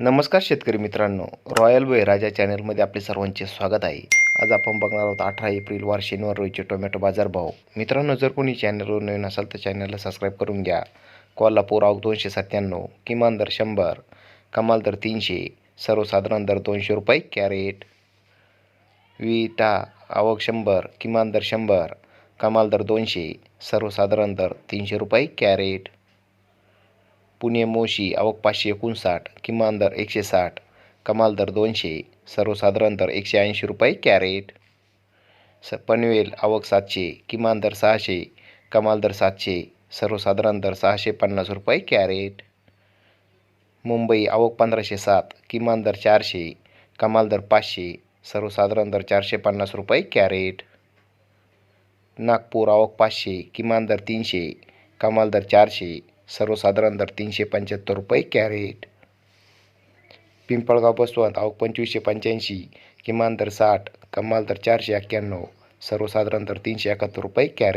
नमस्कार शेतकरी मित्रांनो, रॉयल बळीराजा चॅनलमध्ये आपले सर्वांचे स्वागत आहे. आज आपण बघणार आहोत 18 एप्रिल वार शनिवार रोजीचे टोमॅटो बाजारभाव. मित्रांनो, जर कोणी चॅनलवर नवीन असाल तर चॅनलला सबस्क्राईब करून घ्या. कोल्हापूर आवक 297, किमान दर 100, कमाल दर 300, सर्वसाधारण दर 200 रुपये कॅरेट. विटा आवक 100, किमान दर 100, कमाल दर 200, सर्वसाधारण दर 300 रुपये कॅरेट. पुणे मोशी आवक 559, किमान दर 160, कमाल दर 200, सर्वसाधारण दर 180 रुपये कॅरेट. पनवेल आवक 700, किमान दर 600, कमाल दर 700, सर्वसाधारण दर 650 रुपये कॅरेट. मुंबई आवक 1507, किमान दर 400, कमाल दर 500, सर्वसाधारण दर 450 रुपये कॅरेट. नागपूर आवक 500, किमान दर 300, कमाल दर 400, सर्वसाधारण दर 375 रुपये कॅरेट. पिंपळगाव बसवंत आवक 2585, किमान दर 60, कमाल दर 491, सर्वसाधारण दर 371 रुपये कॅरेट.